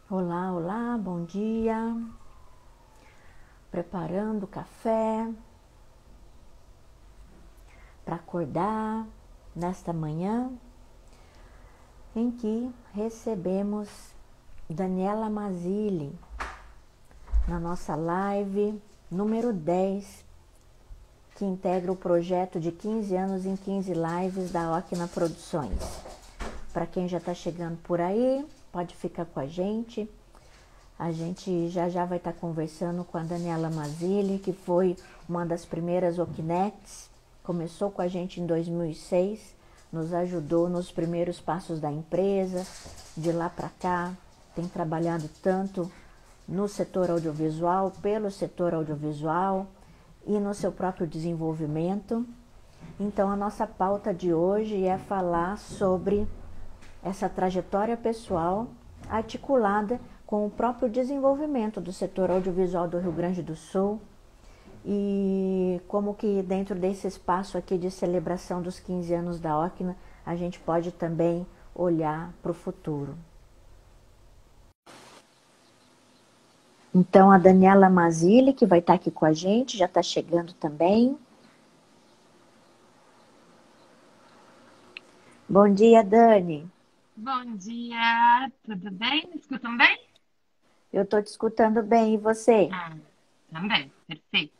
Olá, olá, bom dia. Preparando o café para acordar nesta manhã em que recebemos Daniela Mazzilli na nossa live número 10, que integra o projeto de 15 anos em 15 lives da Okna Produções. Para quem já está chegando por aí, pode ficar com a gente. A gente já vai estar conversando com a Daniela Mazzilli, que foi uma das primeiras Oknetes, começou com a gente em 2006, nos ajudou nos primeiros passos da empresa, de lá para cá, tem trabalhado tanto no setor audiovisual, pelo setor audiovisual e no seu próprio desenvolvimento. Então a nossa pauta de hoje é falar sobre essa trajetória pessoal articulada com o próprio desenvolvimento do setor audiovisual do Rio Grande do Sul e como que dentro desse espaço aqui de celebração dos 15 anos da Okna, a gente pode também olhar para o futuro. Então a Daniela Mazzilli, que vai estar aqui com a gente, já está chegando também. Bom dia, Dani. Bom dia, tudo bem? Me escutam bem? Eu estou te escutando bem, e você? Também, perfeito.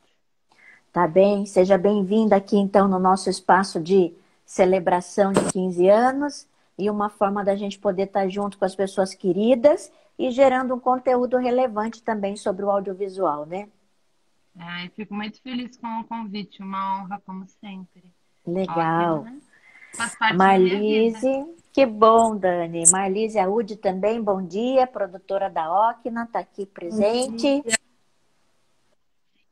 Tá bem? Seja bem-vinda aqui então no nosso espaço de celebração de 15 anos e uma forma da gente poder estar junto com as pessoas queridas e gerando um conteúdo relevante também sobre o audiovisual, né? Eu fico muito feliz com o convite, uma honra como sempre. Ótimo, Legal. né? Faz parte da minha vida. Marlise, que bom, Dani. Marlise Audi também, bom dia, produtora da Okna, está aqui presente.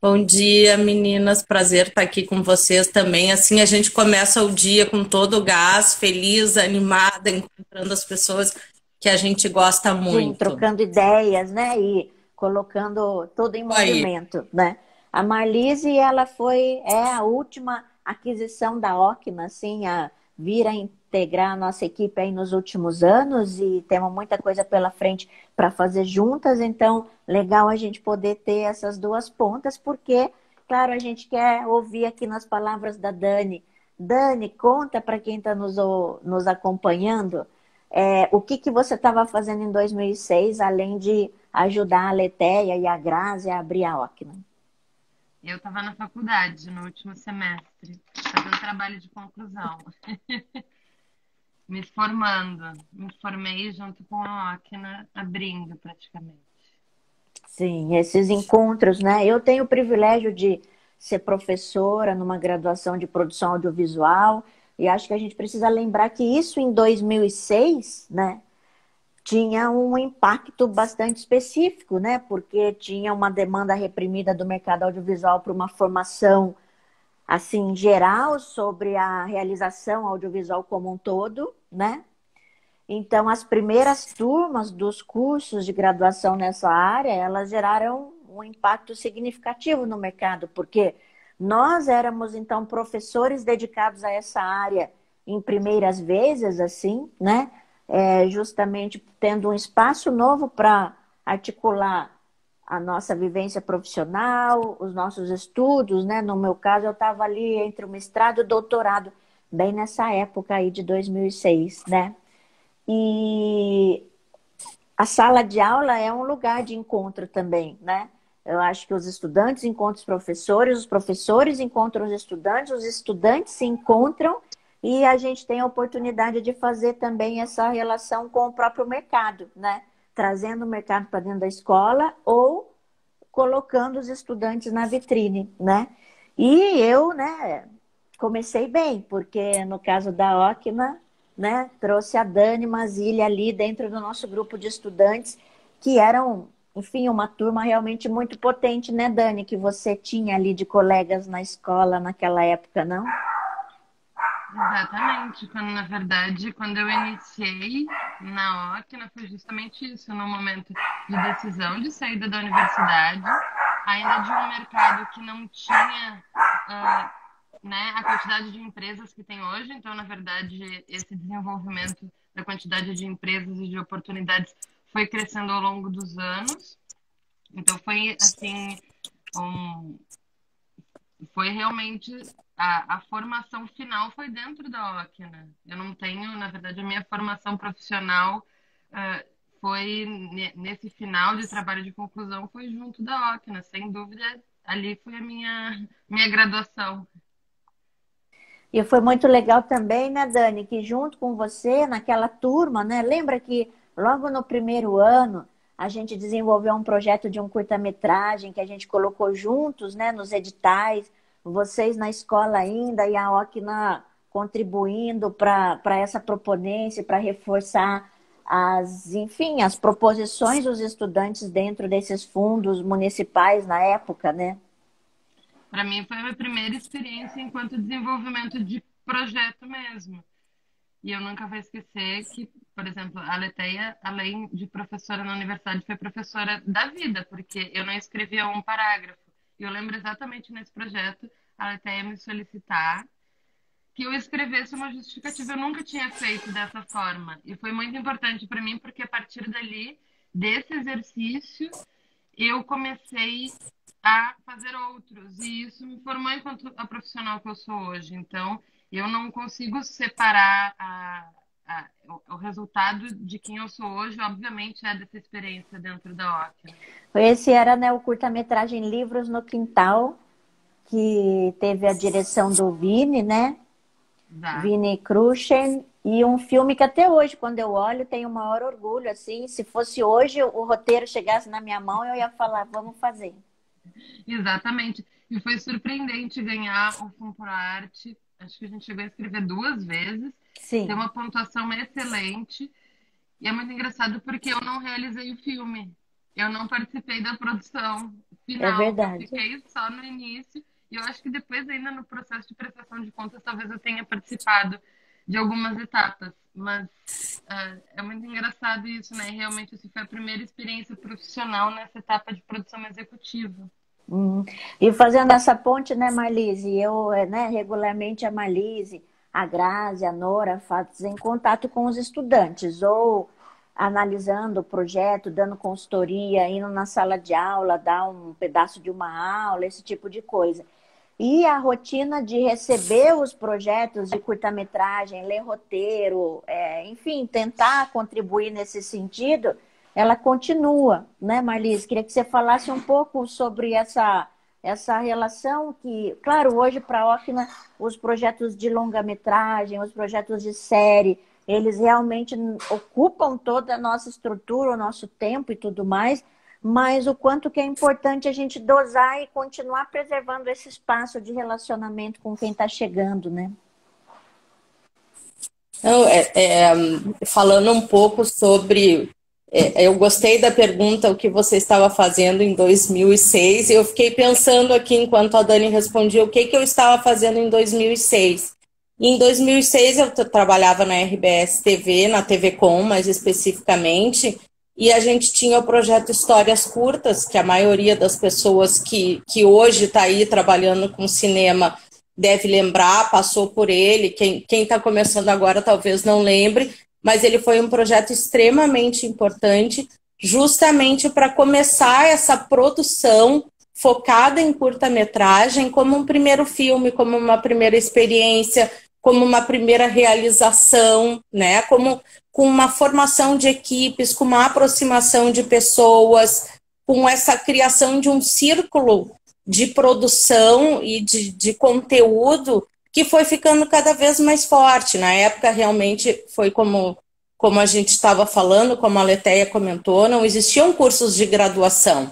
Bom dia, meninas. Prazer estar aqui com vocês também. Assim a gente começa o dia com todo o gás, feliz, animada, encontrando as pessoas que a gente gosta Sim, muito. trocando ideias, né? E colocando tudo em Aí, movimento, né? A Marlise, ela é a última aquisição da Okna, assim, a vir a integrar a nossa equipe aí nos últimos anos e temos muita coisa pela frente para fazer juntas, então legal a gente poder ter essas duas pontas, porque, claro, a gente quer ouvir aqui nas palavras da Dani. Dani, conta para quem está nos acompanhando o que, que você estava fazendo em 2006, além de ajudar a Letéia e a Grazi a abrir a Okna? Eu estava na faculdade no último semestre, fazendo trabalho de conclusão, me formando. Me formei junto com a Okna, abrindo praticamente. Sim, esses encontros, né? Eu tenho o privilégio de ser professora numa graduação de produção audiovisual e acho que a gente precisa lembrar que isso em 2006, né? Tinha um impacto bastante específico, né? Porque tinha uma demanda reprimida do mercado audiovisual para uma formação assim geral sobre a realização audiovisual como um todo, né? Então, as primeiras turmas dos cursos de graduação nessa área, elas geraram um impacto significativo no mercado, porque nós éramos, então, professores dedicados a essa área em primeiras vezes, assim, né? Justamente tendo um espaço novo para articular a nossa vivência profissional, os nossos estudos, né? No meu caso, eu estava ali entre o mestrado e o doutorado, bem nessa época aí de 2006, né? E a sala de aula é um lugar de encontro também, né? Eu acho que os estudantes encontram os professores encontram os estudantes se encontram e a gente tem a oportunidade de fazer também essa relação com o próprio mercado, né? Trazendo o mercado para dentro da escola ou colocando os estudantes na vitrine, né? E eu, né, comecei bem, porque no caso da Okna, né, trouxe a Dani Mazzilli ali dentro do nosso grupo de estudantes, que eram, enfim, uma turma realmente muito potente, né, Dani, que você tinha ali de colegas na escola naquela época, não? Exatamente, quando na verdade, quando eu iniciei na Okna, foi justamente isso, no momento de decisão de saída da universidade, ainda de um mercado que não tinha, ah, né, a quantidade de empresas que tem hoje, então, na verdade, esse desenvolvimento da quantidade de empresas e de oportunidades foi crescendo ao longo dos anos. Então foi assim, um, foi realmente a formação final foi dentro da Ocna. Eu não tenho, na verdade, a minha formação profissional foi nesse final de trabalho de conclusão foi junto da Ocna, sem dúvida. Ali foi a minha graduação. E foi muito legal também, né, Dani, que junto com você, naquela turma, né, lembra que logo no primeiro ano a gente desenvolveu um projeto de um curta-metragem que a gente colocou juntos, né, nos editais, vocês na escola ainda e a Ocna contribuindo para essa proponência, para reforçar enfim, as proposições dos estudantes dentro desses fundos municipais na época, né? Para mim foi a minha primeira experiência enquanto desenvolvimento de projeto mesmo. E eu nunca vou esquecer que, por exemplo, a Leteia, além de professora na universidade, foi professora da vida, porque eu não escrevia um parágrafo. E eu lembro exatamente nesse projeto, a Leteia me solicitar que eu escrevesse uma justificativa. Eu nunca tinha feito dessa forma. E foi muito importante para mim, porque a partir dali, desse exercício, eu comecei a fazer outros. E isso me formou enquanto a profissional que eu sou hoje. Então, eu não consigo separar o resultado de quem eu sou hoje, obviamente, é dessa experiência dentro da Ocna. Esse era, né, o curta-metragem Livros no Quintal, que teve a direção do Vini, né? Vini Kruschen, e um filme que até hoje, quando eu olho, tenho o maior orgulho, assim, se fosse hoje o roteiro chegasse na minha mão, eu ia falar, vamos fazer. Exatamente, e foi surpreendente ganhar o FUNPROARTE, acho que a gente chegou a escrever 2 vezes, Sim. tem uma pontuação excelente, e é muito engraçado porque eu não realizei o filme, eu não participei da produção final, é verdade. Eu fiquei só no início. E eu acho que depois, ainda no processo de prestação de contas, talvez eu tenha participado de algumas etapas. Mas é muito engraçado isso, né? Realmente, isso foi a primeira experiência profissional nessa etapa de produção executiva. E fazendo essa ponte, né, Marlise? Eu, né, regularmente a Marlise, a Grazi, a Nora fazem contato com os estudantes, ou analisando o projeto, dando consultoria, indo na sala de aula, dar um pedaço de uma aula, esse tipo de coisa. E a rotina de receber os projetos de curta-metragem, ler roteiro, enfim, tentar contribuir nesse sentido, ela continua, né, Marlise? Queria que você falasse um pouco sobre essa relação que, claro, hoje para a Ocna, os projetos de longa-metragem, os projetos de série, eles realmente ocupam toda a nossa estrutura, o nosso tempo e tudo mais, mas o quanto que é importante a gente dosar e continuar preservando esse espaço de relacionamento com quem está chegando, né? Falando um pouco sobre... eu gostei da pergunta, o que você estava fazendo em 2006, e eu fiquei pensando aqui, enquanto a Dani respondia, o que eu estava fazendo em 2006. E em 2006 eu trabalhava na RBS TV, na TV Com, mais especificamente, e a gente tinha o projeto Histórias Curtas, que a maioria das pessoas que hoje está aí trabalhando com cinema deve lembrar, passou por ele. Quem está começando agora talvez não lembre, mas ele foi um projeto extremamente importante, justamente para começar essa produção focada em curta-metragem como um primeiro filme, como uma primeira experiência, como uma primeira realização, né? Com uma formação de equipes, com uma aproximação de pessoas, com essa criação de um círculo de produção e de conteúdo que foi ficando cada vez mais forte. Na época, realmente, foi como a gente estava falando, como a Leteia comentou, não existiam cursos de graduação.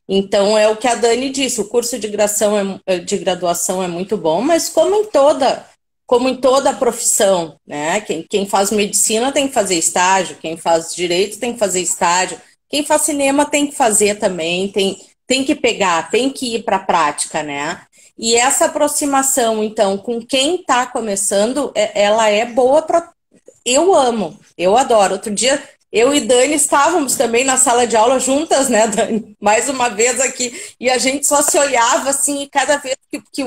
Então, é o que a Dani disse, o curso de graduação é muito bom, mas como em toda a profissão, né? Quem faz medicina tem que fazer estágio, quem faz direito tem que fazer estágio, quem faz cinema tem que fazer também, tem que pegar, tem que ir para a prática, né? E essa aproximação, então, com quem está começando, ela é boa para... Eu amo, eu adoro. Outro dia, eu e Dani estávamos também na sala de aula juntas, né, Dani? Mais uma vez aqui. E a gente só se olhava, assim, e cada vez que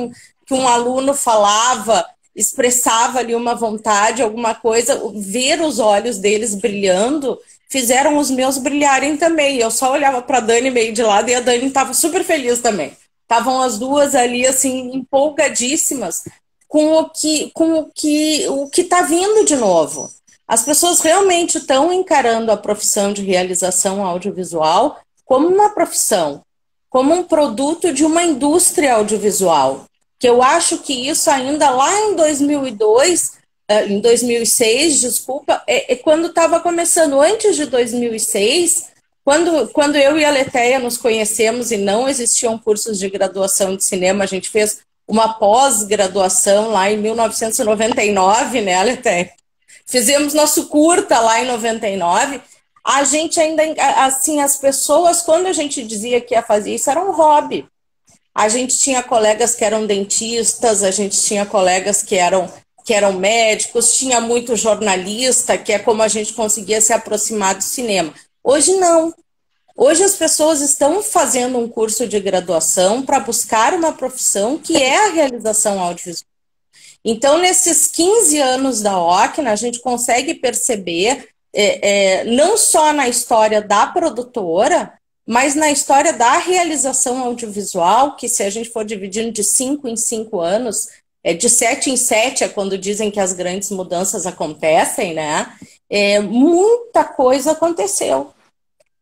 um aluno falava, expressava ali uma vontade, alguma coisa, ver os olhos deles brilhando fizeram os meus brilharem também. Eu só olhava para a Dani meio de lado e a Dani estava super feliz também. Estavam as duas ali, assim, empolgadíssimas com o que está vindo de novo. As pessoas realmente estão encarando a profissão de realização audiovisual como uma profissão, como um produto de uma indústria audiovisual. Que eu acho que isso ainda lá em 2006, desculpa, quando estava começando, antes de 2006, quando eu e a Letéia nos conhecemos e não existiam cursos de graduação de cinema, a gente fez uma pós-graduação lá em 1999, né, Letéia? Fizemos nosso curta lá em 99. A gente ainda, assim, as pessoas, quando a gente dizia que ia fazer isso, era um hobby. A gente tinha colegas que eram dentistas, a gente tinha colegas que eram médicos, tinha muito jornalista, que é como a gente conseguia se aproximar do cinema. Hoje não. Hoje as pessoas estão fazendo um curso de graduação para buscar uma profissão que é a realização audiovisual. Então, nesses 15 anos da Ocna, a gente consegue perceber, não só na história da produtora, mas na história da realização audiovisual, que se a gente for dividindo de 5 em 5 anos, de 7 em 7 é quando dizem que as grandes mudanças acontecem, né? Muita coisa aconteceu.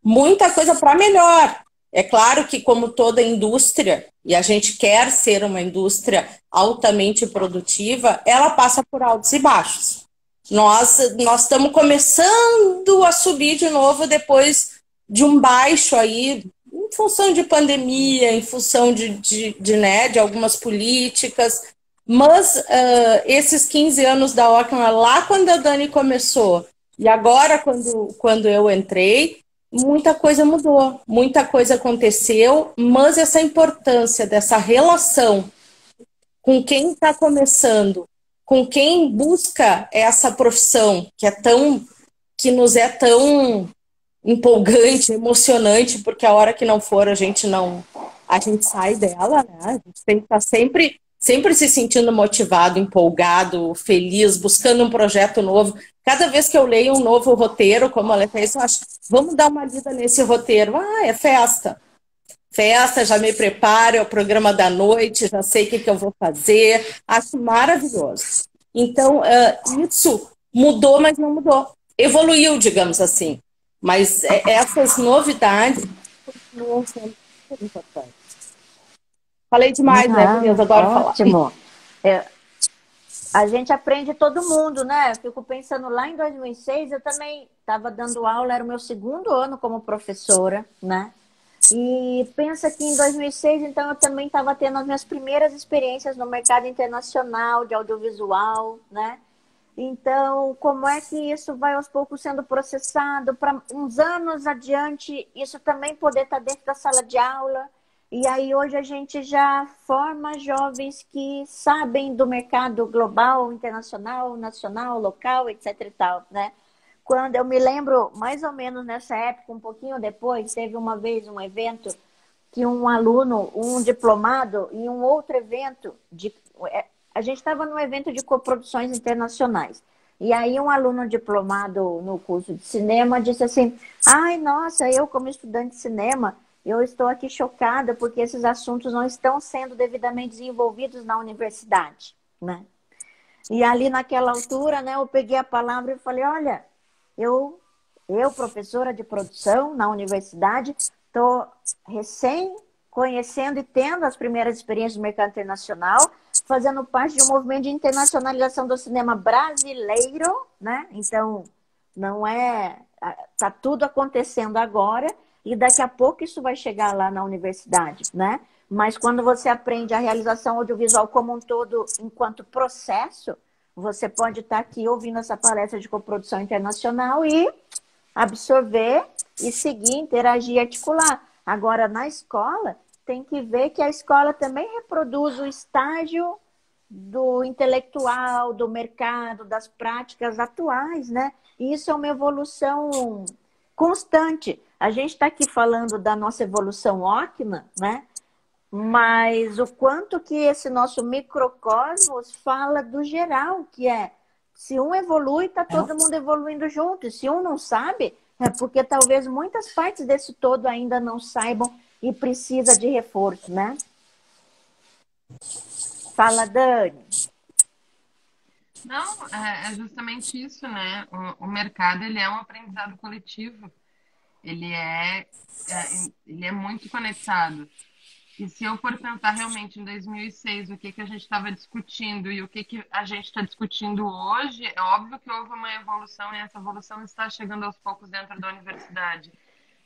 Muita coisa para melhor. É claro que, como toda indústria, e a gente quer ser uma indústria altamente produtiva, ela passa por altos e baixos. Nós estamos começando a subir de novo depois de um baixo aí, em função de pandemia, em função de algumas políticas. Mas esses 15 anos da Ocna, lá quando a Dani começou, e agora quando eu entrei, muita coisa mudou, muita coisa aconteceu, mas essa importância dessa relação com quem está começando, com quem busca essa profissão que nos é tão empolgante, emocionante, porque a hora que não for a gente sai dela, né? A gente tem que estar sempre se sentindo motivado, empolgado, feliz, buscando um projeto novo. Cada vez que eu leio um novo roteiro, como ela fez, eu acho, vamos dar uma lida nesse roteiro. É festa. Festa, já me preparo, é o programa da noite, já sei o que eu vou fazer. Acho maravilhoso. Então, isso mudou, mas não mudou. Evoluiu, digamos assim. Mas essas novidades continuam sendo muito importantes. Falei demais, né, Gurias? Adoro falar. Ótimo. A gente aprende todo mundo, né? Eu fico pensando, lá em 2006, eu também estava dando aula, era o meu segundo ano como professora, né? E pensa que em 2006, então, eu também estava tendo as minhas primeiras experiências no mercado internacional de audiovisual, né? Então, como é que isso vai aos poucos sendo processado para uns anos adiante, isso também poder estar dentro da sala de aula? E aí hoje a gente já forma jovens que sabem do mercado global, internacional, nacional, local, etc e tal, né? Quando eu me lembro, mais ou menos nessa época, um pouquinho depois, teve uma vez um evento que um aluno, um diplomado, e um outro evento, a gente estava num evento de coproduções internacionais. E aí um aluno diplomado no curso de cinema disse assim, ai, nossa, eu como estudante de cinema, eu estou aqui chocada porque esses assuntos não estão sendo devidamente desenvolvidos na universidade, né? E ali naquela altura, né, eu peguei a palavra e falei, olha, eu professora de produção na universidade, estou recém conhecendo e tendo as primeiras experiências do mercado internacional, fazendo parte de um movimento de internacionalização do cinema brasileiro, né? Então, não está tudo acontecendo agora, e daqui a pouco isso vai chegar lá na universidade, né? Mas quando você aprende a realização audiovisual como um todo, enquanto processo, você pode estar aqui ouvindo essa palestra de coprodução internacional e absorver e seguir, interagir e articular. Agora, na escola, tem que ver que a escola também reproduz o estágio do intelectual, do mercado, das práticas atuais, né? E isso é uma evolução constante. A gente está aqui falando da nossa evolução Ocna, né? Mas o quanto que esse nosso microcosmos fala do geral, que é, se um evolui, está todo mundo evoluindo junto. E se um não sabe, É porque talvez muitas partes desse todo ainda não saibam e precisa de reforço, né? Fala, Dani. Não, é justamente isso, né? O mercado, ele é um aprendizado coletivo. Ele ele é muito conectado. E se eu for pensar realmente em 2006, o que que a gente estava discutindo e o que a gente está discutindo hoje, é óbvio que houve uma evolução e essa evolução está chegando aos poucos dentro da universidade.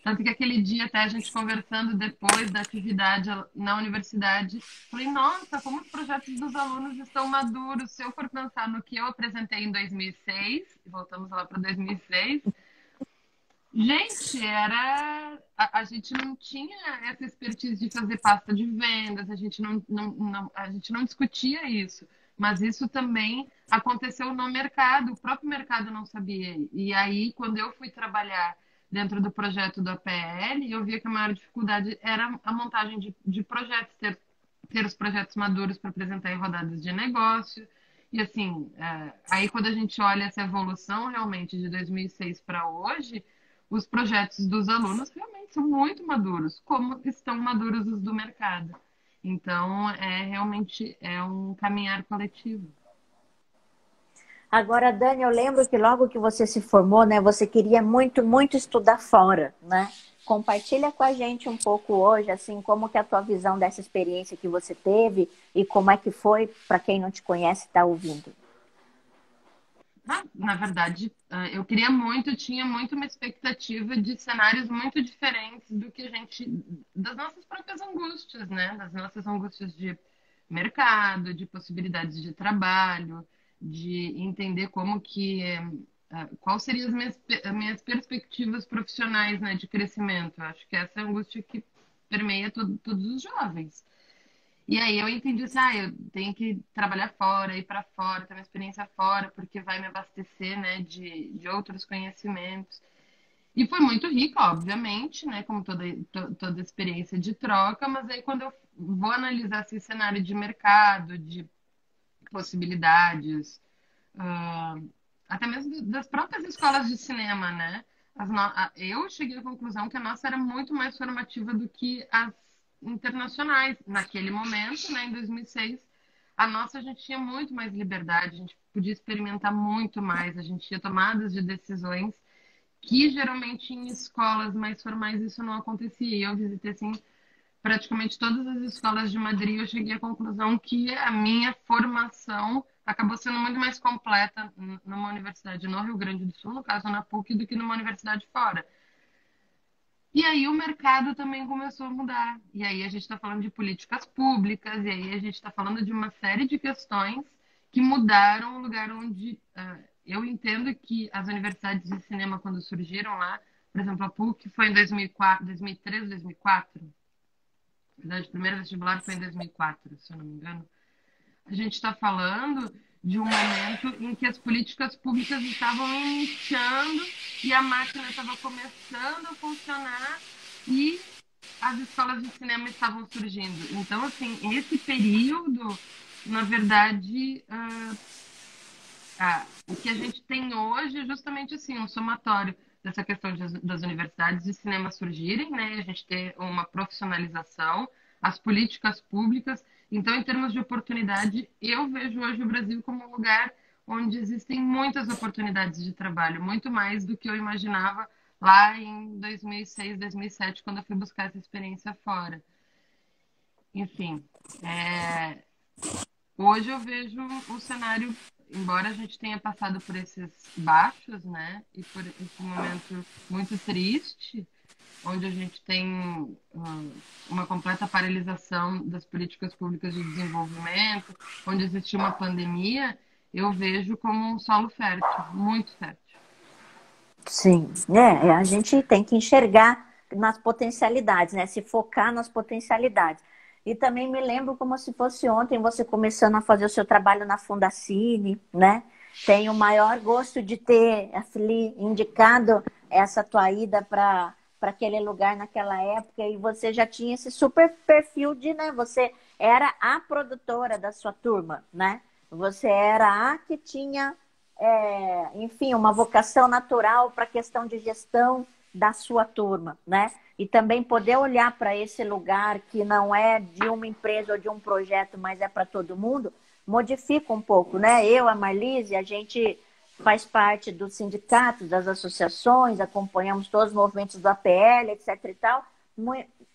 Tanto que aquele dia, até a gente conversando depois da atividade na universidade, falei, nossa, como os projetos dos alunos estão maduros. Se eu for pensar no que eu apresentei em 2006, voltamos lá para 2006, gente, a gente não tinha essa expertise de fazer pasta de vendas, a gente não discutia isso. Mas isso também aconteceu no mercado, o próprio mercado não sabia. E aí, quando eu fui trabalhar dentro do projeto da PL, eu via que a maior dificuldade era a montagem de projetos, ter os projetos maduros para apresentar em rodadas de negócio. E assim, aí quando a gente olha essa evolução realmente de 2006 para hoje, os projetos dos alunos realmente são muito maduros, como estão maduros os do mercado. Então, realmente é um caminhar coletivo. Agora, Dani, eu lembro que logo que você se formou, né, você queria muito, muito estudar fora, né? Compartilha com a gente um pouco hoje, assim, como que é a tua visão dessa experiência que você teve e como é que foi, para quem não te conhece, está ouvindo. Na verdade, eu queria muito, tinha muito uma expectativa de cenários muito diferentes do que a gente, das nossas próprias angústias, né? Das nossas angústias de mercado, de possibilidades de trabalho, de entender como que, quais seriam as minhas perspectivas profissionais, né, de crescimento. Eu acho que essa é a angústia que permeia todos os jovens. E aí eu entendi assim, eu tenho que trabalhar fora, ir para fora, ter uma experiência fora, porque vai me abastecer, né, de outros conhecimentos. E foi muito rico, obviamente, né, como toda experiência de troca, mas aí quando eu vou analisar esse cenário de mercado, de possibilidades, ah, até mesmo das próprias escolas de cinema, né? Eu cheguei à conclusão que a nossa era muito mais formativa do que as internacionais. Naquele momento, né, em 2006, a nossa a gente tinha muito mais liberdade, a gente podia experimentar muito mais, a gente tinha tomadas de decisões que geralmente em escolas mais formais isso não acontecia. E eu visitei assim praticamente todas as escolas de Madrid, eu cheguei à conclusão que a minha formação acabou sendo muito mais completa numa universidade no Rio Grande do Sul, no caso na PUC, do que numa universidade fora. E aí o mercado também começou a mudar. E aí a gente está falando de políticas públicas, e aí a gente está falando de uma série de questões que mudaram o lugar onde eu entendo que as universidades de cinema, quando surgiram lá, por exemplo, a PUC foi em 2004, 2003, 2004. Na verdade, o primeiro vestibular foi em 2004, se eu não me engano. A gente está falando de um momento em que as políticas públicas estavam iniciando e a máquina estava começando a funcionar e as escolas de cinema estavam surgindo. Então, assim, esse período, na verdade, o que a gente tem hoje é justamente assim, um somatório dessa questão das universidades de cinema surgirem, né? A gente ter uma profissionalização, as políticas públicas. Então, em termos de oportunidade, eu vejo hoje o Brasil como um lugar onde existem muitas oportunidades de trabalho, muito mais do que eu imaginava lá em 2006, 2007, quando eu fui buscar essa experiência fora. Enfim, hoje eu vejo um cenário, embora a gente tenha passado por esses baixos, né, e por esse momento muito triste, onde a gente tem uma completa paralisação das políticas públicas de desenvolvimento, onde existiu uma pandemia, eu vejo como um solo fértil, muito fértil. Sim, a gente tem que enxergar nas potencialidades, né? Se focar nas potencialidades. E também me lembro como se fosse ontem você começando a fazer o seu trabalho na Fundacine, né? Tenho o maior gosto de ter indicado essa tua ida para aquele lugar naquela época e você já tinha esse super perfil de, né? Você era a produtora da sua turma, né? Você era a que tinha, enfim, uma vocação natural para a questão de gestão da sua turma, né? E também poder olhar para esse lugar que não é de uma empresa ou de um projeto, mas é para todo mundo, modifica um pouco, né? Eu, a Marlise, a gente faz parte dos sindicatos, das associações, acompanhamos todos os movimentos do APL, etc e tal,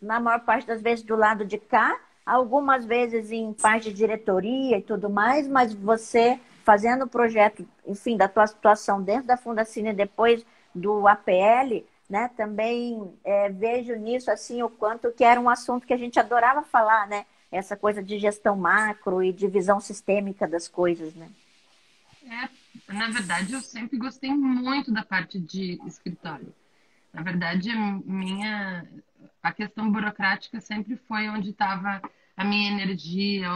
na maior parte das vezes do lado de cá, algumas vezes em parte de diretoria e tudo mais, mas você fazendo o projeto, enfim, da tua situação dentro da Fundacine depois do APL, né, também vejo nisso assim o quanto que era um assunto que a gente adorava falar, né, essa coisa de gestão macro e de visão sistêmica das coisas, né. Na verdade, eu sempre gostei muito da parte de escritório. Na verdade, a questão burocrática sempre foi onde estava a minha energia,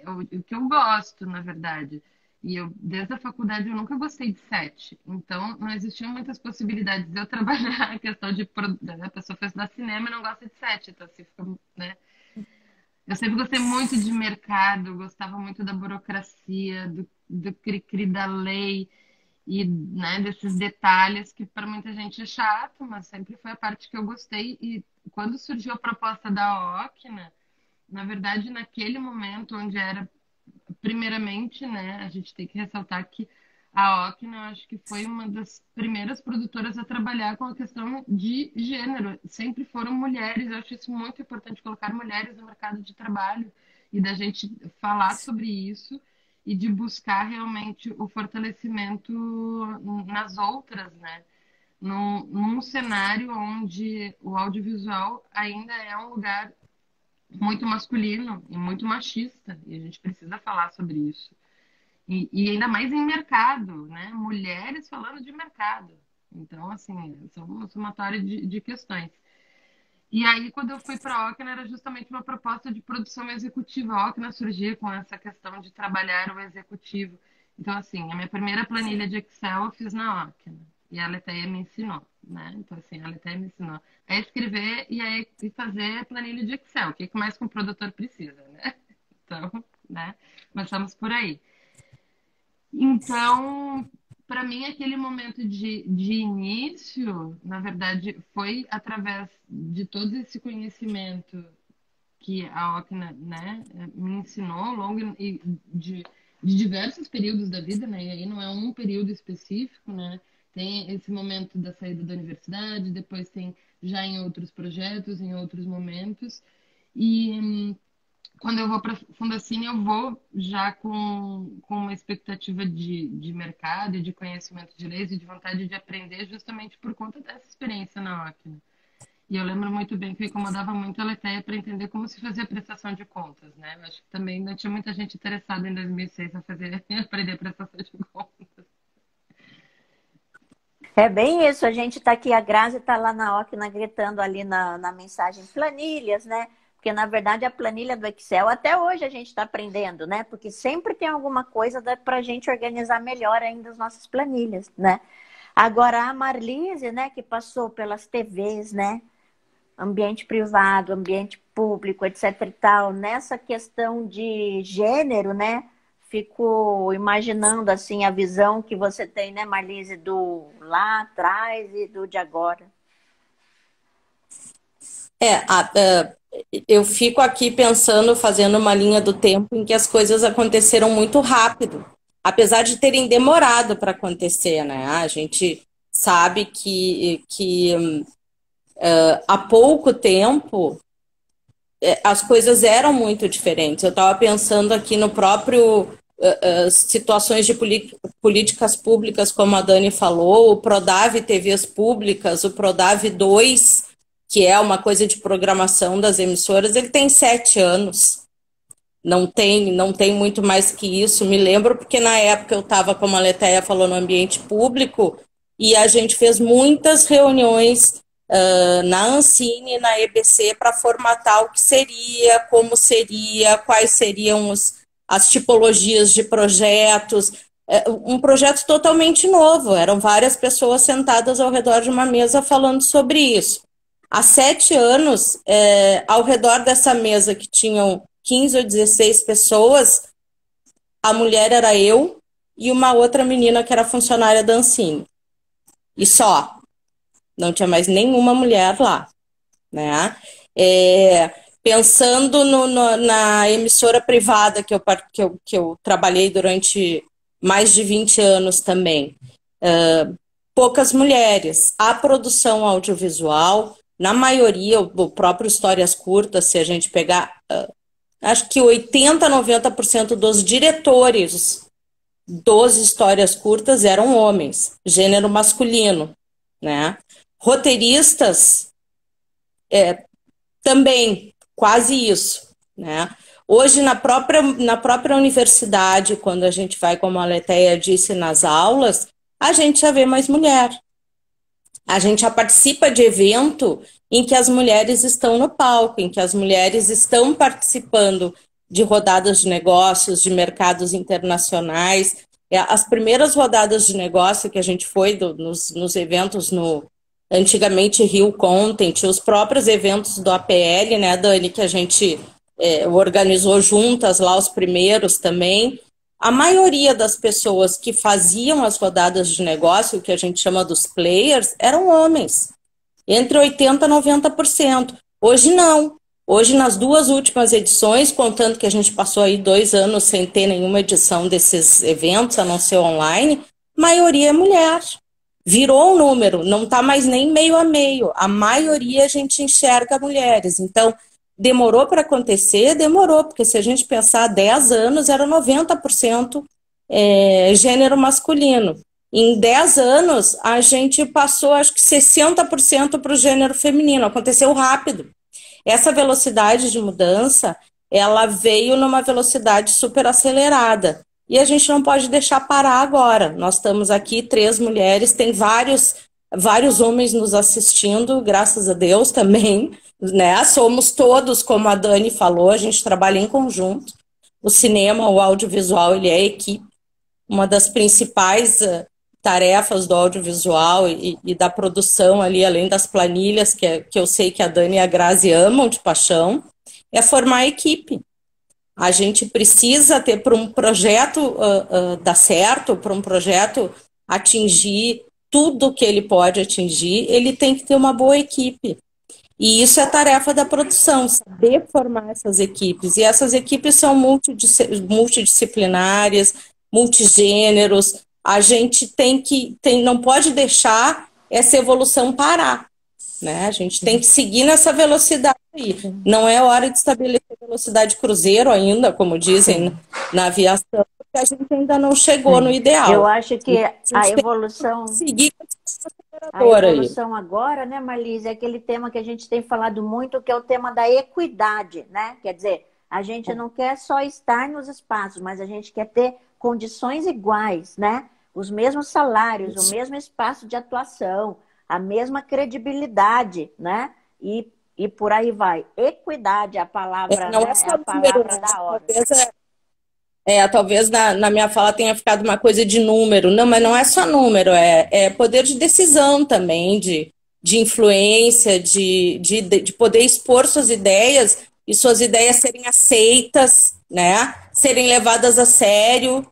o que eu gosto, na verdade. E eu, desde a faculdade, eu nunca gostei de set. Então, não existiam muitas possibilidades de eu trabalhar a questão de... A pessoa foi estudar cinema e não gosta de set. Então, assim, fica, né? Eu sempre gostei muito de mercado, gostava muito da burocracia, do cri-cri da lei e, né, desses detalhes que para muita gente é chato, mas sempre foi a parte que eu gostei. E quando surgiu a proposta da Ocna, na verdade, naquele momento onde era, primeiramente, né, a gente tem que ressaltar que a Ocna, eu acho que foi uma das primeiras produtoras a trabalhar com a questão de gênero. Sempre foram mulheres, eu acho isso muito importante, colocar mulheres no mercado de trabalho e da gente falar sobre isso e de buscar realmente o fortalecimento nas outras, né? Num cenário onde o audiovisual ainda é um lugar muito masculino e muito machista, e a gente precisa falar sobre isso. E ainda mais em mercado, né? Mulheres falando de mercado. Então, assim, são uma somatória de questões. E aí, quando eu fui para a Ocna, era justamente uma proposta de produção executiva. A Ocna surgia com essa questão de trabalhar o executivo. Então, assim, a minha primeira planilha de Excel eu fiz na Ocna. E a Leteia me ensinou, né? Então, assim, a Leteia me ensinou a escrever e fazer planilha de Excel. O que mais que um produtor precisa, né? Então, né? Mas estamos por aí. Então, para mim, aquele momento de início, na verdade, foi através de todo esse conhecimento que a Ocna, né, me ensinou ao longo de diversos períodos da vida, né, e aí não é um período específico, né, tem esse momento da saída da universidade, depois tem já em outros projetos, em outros momentos, e quando eu vou para a Fundacine, eu vou já com uma expectativa de mercado e de conhecimento de leis e de vontade de aprender justamente por conta dessa experiência na Ocna. E eu lembro muito bem que eu incomodava muito a Leteia para entender como se fazia prestação de contas, né? Eu acho que também não tinha muita gente interessada em 2006 a aprender prestação de contas. É bem isso, a gente está aqui, a Grazi está lá na Ocna gritando ali na mensagem planilhas, né? Porque, na verdade, a planilha do Excel, até hoje a gente está aprendendo, né? Porque sempre tem alguma coisa para a gente organizar melhor ainda as nossas planilhas, né? Agora, a Marlise, né, que passou pelas TVs, né? Ambiente privado, ambiente público, etc e tal, nessa questão de gênero, né? Fico imaginando, assim, a visão que você tem, né, Marlise, do lá atrás e do de agora. Eu fico aqui pensando, fazendo uma linha do tempo em que as coisas aconteceram muito rápido, apesar de terem demorado para acontecer, né? A gente sabe que há pouco tempo as coisas eram muito diferentes. Eu estava pensando aqui no próprio situações de políticas públicas, como a Dani falou, o Prodave TVs públicas, o Prodave 2, que é uma coisa de programação das emissoras, ele tem 7 anos. Não tem muito mais que isso. Me lembro porque na época eu estava, como a Leteia falou, no ambiente público, e a gente fez muitas reuniões na Ancine e na EBC para formatar o que seria, como seria, quais seriam as tipologias de projetos. Um projeto totalmente novo, eram várias pessoas sentadas ao redor de uma mesa falando sobre isso. Há 7 anos, ao redor dessa mesa que tinham 15 ou 16 pessoas, a mulher era eu e uma outra menina que era funcionária da Ancine. E só. não tinha mais nenhuma mulher lá, né? Pensando na emissora privada que eu trabalhei durante mais de 20 anos também, poucas mulheres. A produção audiovisual, na maioria, o próprio Histórias Curtas, se a gente pegar, acho que 80, 90% dos diretores dos Histórias Curtas eram homens, gênero masculino, né? Roteiristas, também, quase isso, né? Hoje, na própria universidade, quando a gente vai, como a Letéia disse, nas aulas, a gente já vê mais mulher. A gente já participa de evento em que as mulheres estão no palco, em que as mulheres estão participando de rodadas de negócios, de mercados internacionais. As primeiras rodadas de negócio que a gente foi nos eventos antigamente Rio Content, os próprios eventos do APL, né, Dani, que a gente organizou juntas lá, os primeiros também. A maioria das pessoas que faziam as rodadas de negócio, o que a gente chama dos players, eram homens, entre 80% e 90%. Hoje não. Hoje, nas 2 últimas edições, contando que a gente passou aí 2 anos sem ter nenhuma edição desses eventos, a não ser online, a maioria é mulher. Virou um número, não está mais nem meio a meio. A maioria a gente enxerga mulheres. Então, demorou para acontecer? Demorou, porque se a gente pensar 10 anos, era 90% gênero masculino. Em 10 anos, a gente passou, acho que 60% para o gênero feminino. Aconteceu rápido. Essa velocidade de mudança, ela veio numa velocidade super acelerada. E a gente não pode deixar parar agora. Nós estamos aqui, 3 mulheres, tem vários homens nos assistindo, graças a Deus também, né? Somos todos, como a Dani falou, a gente trabalha em conjunto. O cinema, o audiovisual, ele é equipe. Uma das principais tarefas do audiovisual e da produção ali, além das planilhas, que eu sei que a Dani e a Grazi amam de paixão, é formar a equipe. A gente precisa ter, para um projeto dar certo, para um projeto atingir tudo que ele pode atingir, ele tem que ter uma boa equipe. E isso é tarefa da produção, saber formar essas equipes. E essas equipes são multidisciplinares, multigêneros. A gente não pode deixar essa evolução parar, né? A gente tem que seguir nessa velocidade aí. Não é hora de estabelecer velocidade cruzeiro ainda, como dizem na aviação, porque a gente ainda não chegou no ideal. Eu acho que a evolução... Seguir a evolução agora, né, Marlise, é aquele tema que a gente tem falado muito, que é o tema da equidade, né? Quer dizer, a gente não quer só estar nos espaços, mas a gente quer ter condições iguais, né? Os mesmos salários, o mesmo espaço de atuação, a mesma credibilidade, né? E por aí vai. Equidade é a palavra, não né? é só a palavra da hora. Talvez na minha fala tenha ficado uma coisa de número. Não, mas não é só número, é poder de decisão também, de influência, de poder expor suas ideias e suas ideias serem aceitas, né? Serem levadas a sério,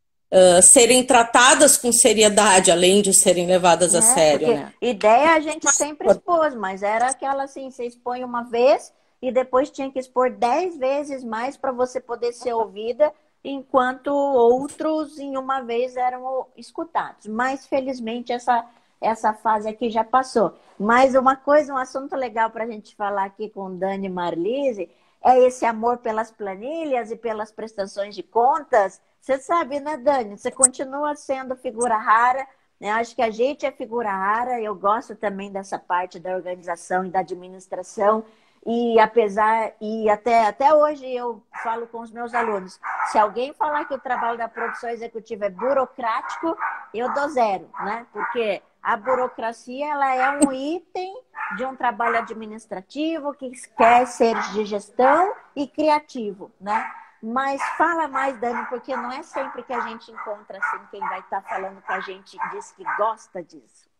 serem tratadas com seriedade, além de serem levadas a sério. Né? Ideia a gente sempre expôs, mas era aquela assim, você expõe uma vez e depois tinha que expor 10 vezes mais para você poder ser ouvida, enquanto outros em uma vez eram escutados. Mas felizmente essa fase aqui já passou. Mas uma coisa, um assunto legal para a gente falar aqui com Dani e Marlise é esse amor pelas planilhas e pelas prestações de contas. Você sabe, né, Dani? Você continua sendo figura rara, né? Acho que a gente é figura rara. Eu gosto também dessa parte da organização e da administração. E até hoje eu falo com os meus alunos, se alguém falar que o trabalho da produção executiva é burocrático, eu dou 0, né? Porque a burocracia, ela é um item de um trabalho administrativo que quer ser de gestão e criativo, né? Mas fala mais, Dani, porque não é sempre que a gente encontra assim quem vai estar falando com a gente e diz que gosta disso.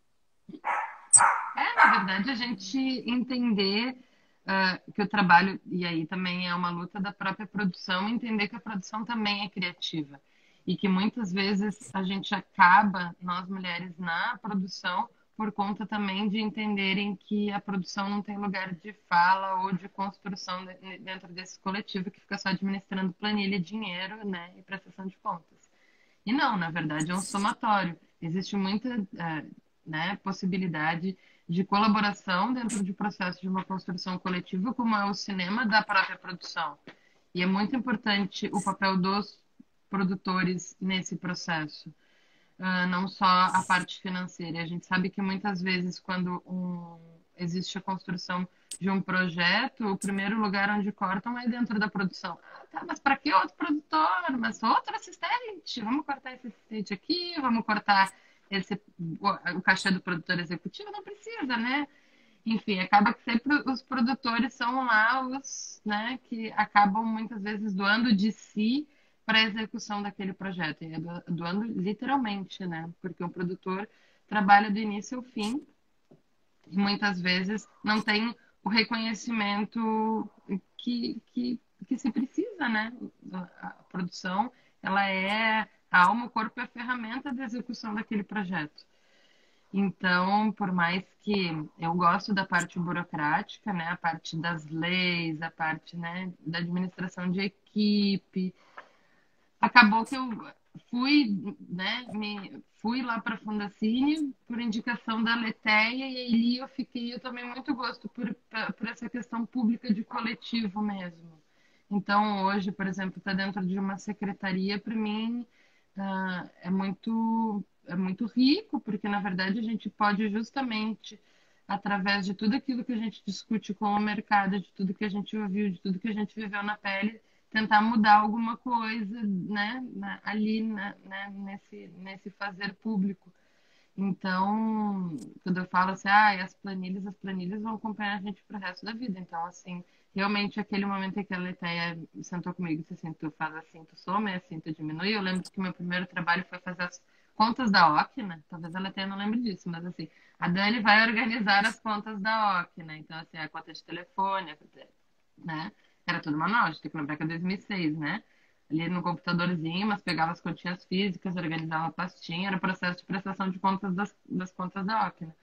Na verdade, a gente entender que o trabalho, e aí também é uma luta da própria produção, entender que a produção também é criativa. E que muitas vezes a gente acaba, nós mulheres na produção, por conta também de entenderem que a produção não tem lugar de fala ou de construção dentro desse coletivo que fica só administrando planilha, dinheiro, né, e prestação de contas. E não, na verdade, é um somatório. Existe muita, né, possibilidade de colaboração dentro do processo de uma construção coletiva, como é o cinema da própria produção. E é muito importante o papel dos produtores nesse processo. Não só a parte financeira. A gente sabe que muitas vezes, quando existe a construção de um projeto, o primeiro lugar onde cortam é dentro da produção. Tá, mas para que outro produtor? Mas outro assistente? Vamos cortar esse assistente aqui, vamos cortar o cachê do produtor executivo? Não precisa, né? Enfim, acaba que sempre os produtores são lá os, né, que acabam muitas vezes doando de si para a execução daquele projeto. E é doando literalmente, né? Porque o produtor trabalha do início ao fim e muitas vezes não tem o reconhecimento que se precisa, né? A produção, ela é a alma, o corpo e a ferramenta da execução daquele projeto. Então, por mais que eu gosto da parte burocrática, né, a parte das leis, a parte, né, da administração de equipe, acabou que eu fui, né, fui lá para a Fundacine por indicação da Leteia e ali eu tomei muito gosto por essa questão pública de coletivo mesmo. Então, hoje, por exemplo, estar dentro de uma secretaria, para mim, é muito rico, porque, na verdade, a gente pode justamente, através de tudo aquilo que a gente discute com o mercado, de tudo que a gente ouviu, de tudo que a gente viveu na pele, tentar mudar alguma coisa, né, ali, né, nesse fazer público. Então, quando eu falo assim, as planilhas vão acompanhar a gente pro resto da vida. Então, assim, realmente aquele momento em que a Leteia sentou comigo e disse assim, tu faz assim, tu soma, e assim, tu diminui. Eu lembro que o meu primeiro trabalho foi fazer as contas da Ocna. Talvez a Leteia não lembre disso, mas assim, a Dani vai organizar as contas da Ocna. Então, assim, a conta de telefone, né? Era tudo manual, a gente tem que lembrar que é 2006, né? Ali no computadorzinho, mas pegava as continhas físicas, organizava a pastinha, era o processo de prestação de contas das contas da Ocna.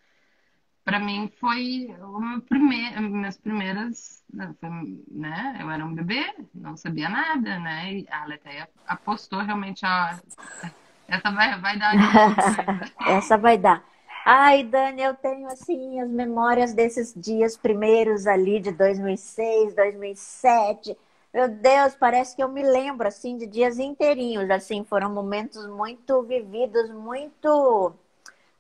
Para mim foi minhas primeiras, né? Eu era um bebê, não sabia nada, né? E a Leteia apostou realmente, essa vai dar alguma coisa. Essa vai dar. Ai, Dani, eu tenho assim as memórias desses dias primeiros ali de 2006, 2007. Meu Deus, parece que eu me lembro assim de dias inteirinhos, assim, foram momentos muito vividos, muito,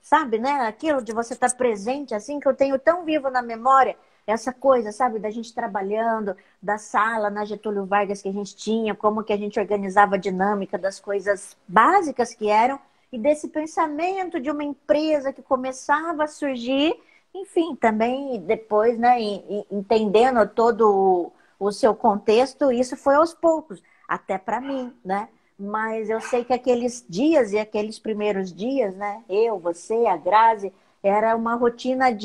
sabe, né? Aquilo de você estar presente assim que eu tenho tão vivo na memória, essa coisa, sabe, da gente trabalhando, da sala na Getúlio Vargas que a gente tinha, como que a gente organizava a dinâmica das coisas básicas que eram e desse pensamento de uma empresa que começava a surgir, enfim, também depois, né, entendendo todo o seu contexto, isso foi aos poucos, até para mim, né? Mas eu sei que aqueles dias e aqueles primeiros dias, né, eu, você, a Grazi, era uma rotina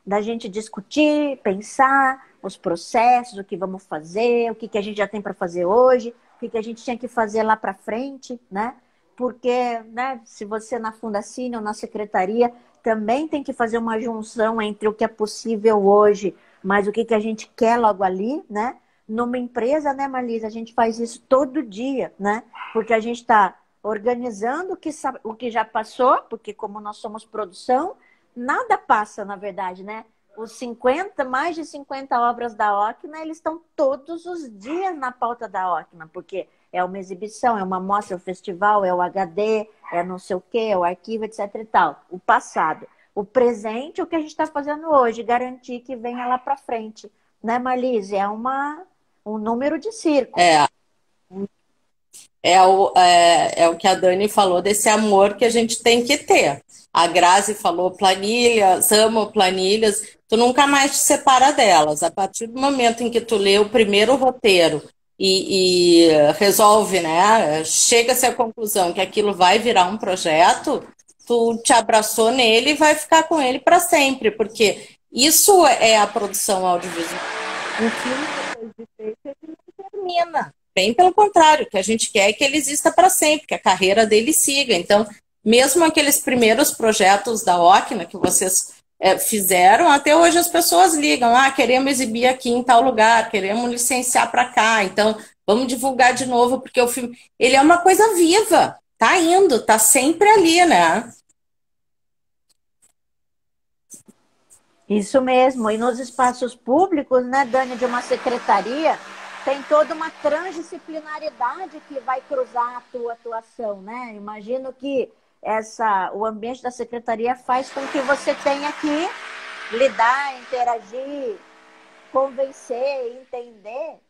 da gente discutir, pensar os processos, o que vamos fazer, o que a gente já tem para fazer hoje, o que a gente tinha que fazer lá para frente, né? Porque, né, se você na Fundacine ou na secretaria também tem que fazer uma junção entre o que é possível hoje, mas o que a gente quer logo ali, né? Numa empresa, né, Marlise, a gente faz isso todo dia, né? Porque a gente está organizando o que já passou, porque como nós somos produção, nada passa, na verdade, né? Mais de 50 obras da Ocna, eles estão todos os dias na pauta da Ocna, porque é uma exibição, é uma mostra, é um festival, é o HD, é não sei o quê, é o arquivo, etc e tal. O passado. O presente, o que a gente está fazendo hoje, garantir que venha lá para frente. Né, Marlise? É um número de circo. É o que a Dani falou desse amor que a gente tem que ter. A Grazi falou planilhas, amo planilhas, tu nunca mais te separa delas. A partir do momento em que tu lê o primeiro roteiro e resolve, né, chega-se à conclusão que aquilo vai virar um projeto, tu te abraçou nele e vai ficar com ele para sempre, porque isso é a produção audiovisual. Um filme depois de feito, ele não termina. Bem pelo contrário, o que a gente quer é que ele exista para sempre, que a carreira dele siga. Então, mesmo aqueles primeiros projetos da Ocna que vocês fizeram, até hoje as pessoas ligam, queremos exibir aqui em tal lugar, queremos licenciar para cá, então vamos divulgar de novo, porque o filme, ele é uma coisa viva, tá indo, tá sempre ali, né? Isso mesmo. E nos espaços públicos, né, Dani, de uma secretaria, tem toda uma transdisciplinaridade que vai cruzar a tua atuação, né? Imagino que o ambiente da secretaria faz com que você tenha que lidar, interagir, convencer, entender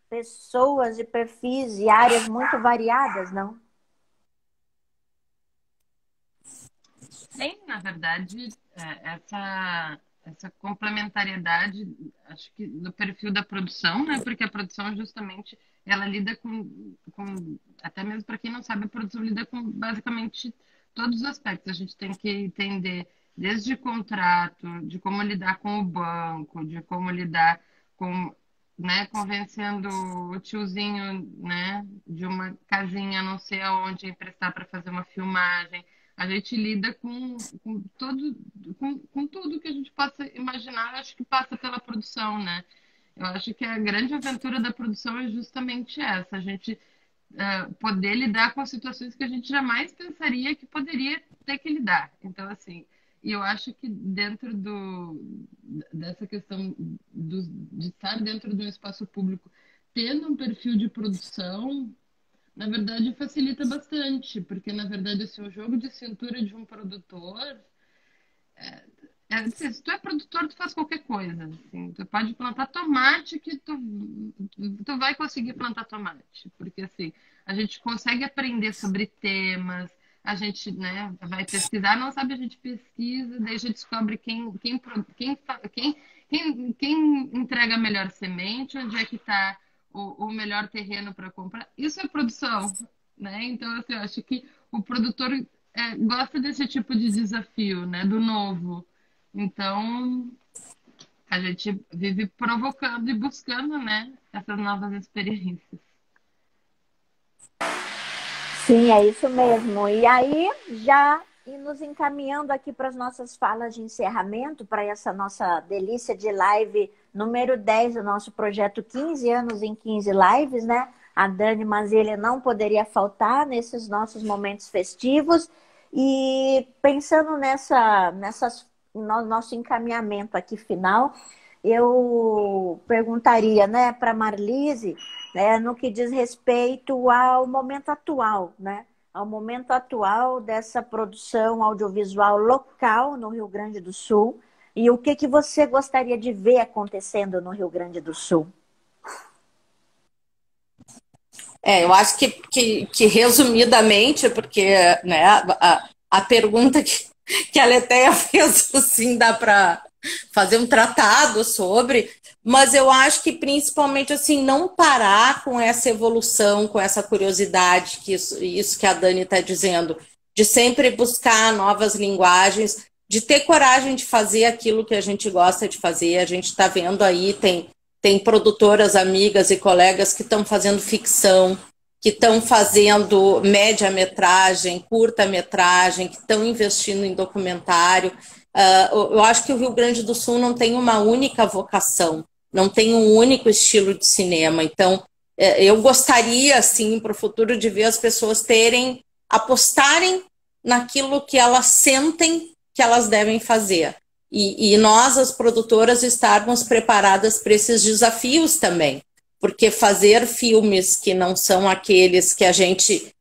pessoas e perfis e áreas muito variadas, não? Sim, na verdade, essa complementariedade, acho que do perfil da produção, né? Porque a produção justamente ela lida até mesmo para quem não sabe, a produção lida com basicamente todos os aspectos. A gente tem que entender desde contrato, de como lidar com o banco, de como lidar com, né, convencendo o tiozinho, né, de uma casinha não sei aonde emprestar para fazer uma filmagem. A gente lida com tudo que a gente possa imaginar, acho que passa pela produção, né? Eu acho que a grande aventura da produção é justamente essa, a gente poder lidar com situações que a gente jamais pensaria que poderia ter que lidar. Então, assim, e eu acho que dentro dessa questão de estar dentro de um espaço público, tendo um perfil de produção, na verdade, facilita bastante, porque, na verdade, assim, o jogo de cintura de um produtor assim, se tu é produtor, tu faz qualquer coisa. Assim, tu pode plantar tomate que tu vai conseguir plantar tomate. Porque assim, a gente consegue aprender sobre temas, a gente, né, vai pesquisar, não sabe, a gente pesquisa, daí a gente descobre quem entrega a melhor semente, onde é que está o melhor terreno para comprar. Isso é produção, né? Então, assim, eu acho que o produtor gosta desse tipo de desafio, né? Do novo. Então, a gente vive provocando e buscando, né, essas novas experiências. Sim, é isso mesmo. E aí, já nos encaminhando aqui para as nossas falas de encerramento, para essa nossa delícia de live número 10 do nosso projeto 15 anos em 15 lives, né? A Dani Mazzelli não poderia faltar nesses nossos momentos festivos. E pensando no nosso encaminhamento aqui final, eu perguntaria, né, para Marlise, né, no que diz respeito ao momento atual, né? Ao momento atual dessa produção audiovisual local no Rio Grande do Sul. E o que você gostaria de ver acontecendo no Rio Grande do Sul? Eu acho que resumidamente, porque né, a pergunta que a Letéia fez, assim, dá para fazer um tratado sobre, mas eu acho que principalmente assim, não parar com essa evolução, com essa curiosidade, que isso que a Dani está dizendo, de sempre buscar novas linguagens, de ter coragem de fazer aquilo que a gente gosta de fazer. A gente está vendo aí, tem produtoras, amigas e colegas que estão fazendo ficção, que estão fazendo média-metragem, curta-metragem, que estão investindo em documentário. Eu acho que o Rio Grande do Sul não tem uma única vocação, não tem um único estilo de cinema. Então, eu gostaria, assim, para o futuro, de ver as pessoas apostarem naquilo que elas sentem que elas devem fazer. E nós, as produtoras, estarmos preparadas para esses desafios também, porque fazer filmes que não são aqueles que a gente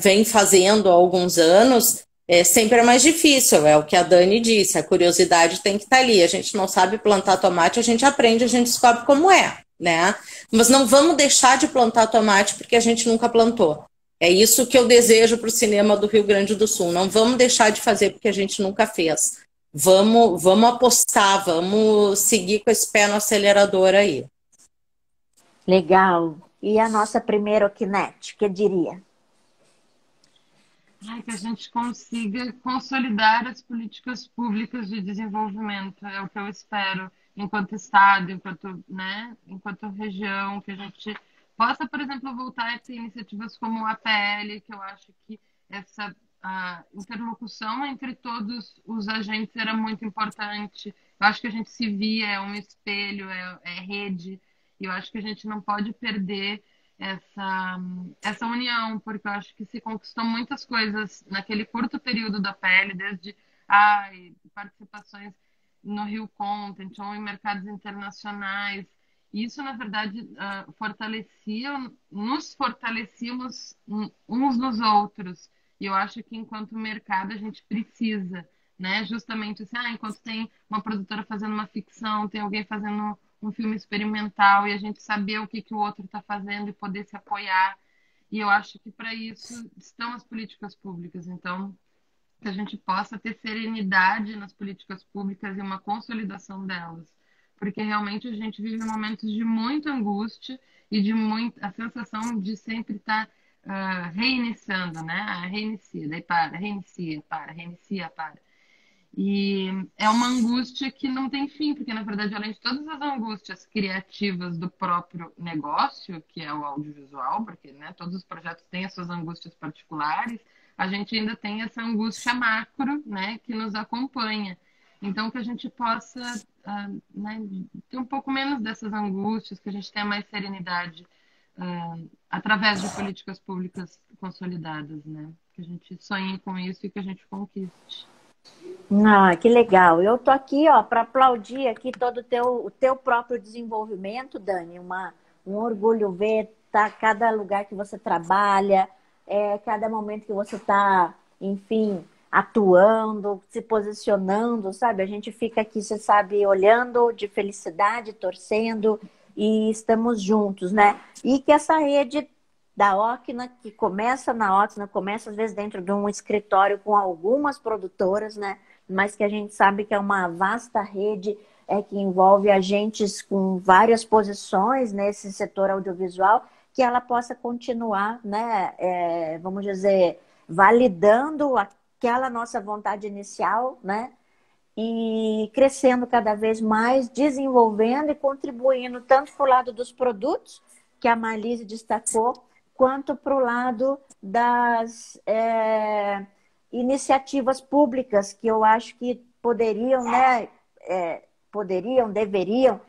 vem fazendo há alguns anos sempre é mais difícil, é o que a Dani disse, a curiosidade tem que estar ali. A gente não sabe plantar tomate, a gente aprende, a gente descobre como é, né? Mas não vamos deixar de plantar tomate porque a gente nunca plantou. É isso que eu desejo para o cinema do Rio Grande do Sul. Não vamos deixar de fazer porque a gente nunca fez. Vamos apostar, vamos seguir com esse pé no acelerador aí. Legal. E a nossa primeira Okinete, que diria? Que a gente consiga consolidar as políticas públicas de desenvolvimento, é o que eu espero, enquanto Estado, enquanto região, que a gente possa, por exemplo, voltar a ter iniciativas como o APL, que eu acho que a interlocução entre todos os agentes era muito importante. Eu acho que a gente se via, é um espelho, é rede, e eu acho que a gente não pode perder essa união, porque eu acho que se conquistou muitas coisas naquele curto período da PL, desde participações no Rio Content ou em mercados internacionais. Isso, na verdade, nos fortalecíamos uns nos outros. E eu acho que enquanto mercado a gente precisa, né? Justamente assim, enquanto tem uma produtora fazendo uma ficção, tem alguém fazendo um filme experimental e a gente saber o que o outro está fazendo e poder se apoiar. E eu acho que para isso estão as políticas públicas. Então, que a gente possa ter serenidade nas políticas públicas e uma consolidação delas. Porque realmente a gente vive momentos de muita angústia e de a sensação de sempre estar reiniciando, né? Reinicia, daí para, reinicia, para, reinicia, para. E é uma angústia que não tem fim, porque na verdade, além de todas as angústias criativas do próprio negócio, que é o audiovisual, porque né, todos os projetos têm as suas angústias particulares, a gente ainda tem essa angústia macro, né, que nos acompanha. Então, que a gente possa né, ter um pouco menos dessas angústias, que a gente tenha mais serenidade através de políticas públicas consolidadas, né? Que a gente sonhe com isso e que a gente conquiste. Ah, que legal. Eu tô aqui, ó, para aplaudir aqui todo o teu próprio desenvolvimento, Dani. Um orgulho ver cada lugar que você trabalha, cada momento que você está, enfim, atuando, se posicionando, sabe? A gente fica aqui, você sabe, olhando de felicidade, torcendo e estamos juntos, né? E que essa rede da Ocna, que começa na Ocna, começa às vezes dentro de um escritório com algumas produtoras, né? Mas que a gente sabe que é uma vasta rede que envolve agentes com várias posições nesse setor audiovisual, que ela possa continuar, né, vamos dizer, validando aquela nossa vontade inicial, né, e crescendo cada vez mais, desenvolvendo e contribuindo tanto para o lado dos produtos, que a Marlise destacou, quanto para o lado das iniciativas públicas, que eu acho que poderiam, né, deveriam,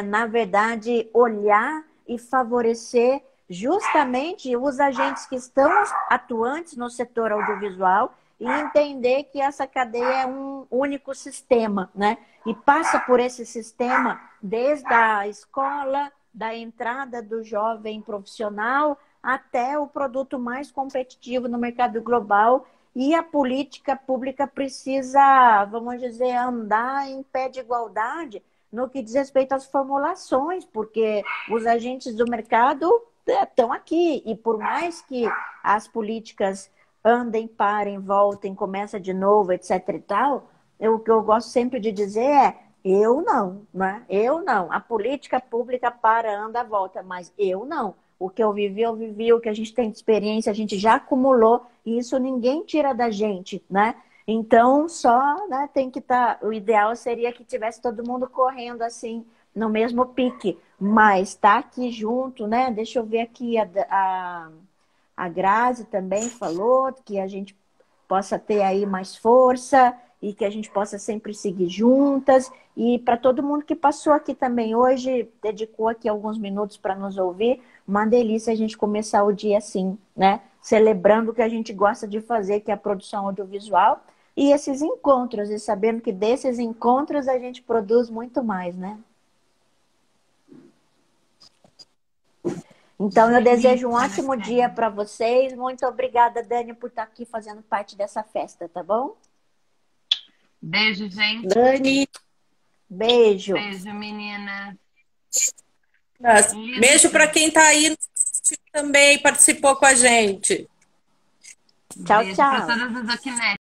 na verdade, olhar e favorecer justamente os agentes que estão atuantes no setor audiovisual e entender que essa cadeia é um único sistema, né? E passa por esse sistema desde a escola, da entrada do jovem profissional até o produto mais competitivo no mercado global. E a política pública precisa, vamos dizer, andar em pé de igualdade no que diz respeito às formulações, porque os agentes do mercado estão aqui. E por mais que as políticas andem, parem, voltem, começa de novo, etc. e tal, o que eu gosto sempre de dizer é: eu não, né? Eu não. A política pública para, anda, volta, mas eu não. O que eu vivi, o que a gente tem de experiência, a gente já acumulou, e isso ninguém tira da gente, né? Então, só, né, tem que estar... O ideal seria que tivesse todo mundo correndo assim, no mesmo pique, mas tá aqui junto, né? Deixa eu ver aqui, a Grazi também falou que a gente possa ter aí mais força e que a gente possa sempre seguir juntas. E para todo mundo que passou aqui também hoje, dedicou aqui alguns minutos para nos ouvir, uma delícia a gente começar o dia assim, né? Celebrando o que a gente gosta de fazer, que é a produção audiovisual, e esses encontros, e sabendo que desses encontros a gente produz muito mais, né? Então, eu desejo um ótimo dia para vocês. Muito obrigada, Dani, por estar aqui fazendo parte dessa festa, tá bom? Beijo, gente. Dani. Beijo. Beijo, menina. Beijo para quem está aí também, participou com a gente. Tchau, Beijo tchau. para todas as Ocnet.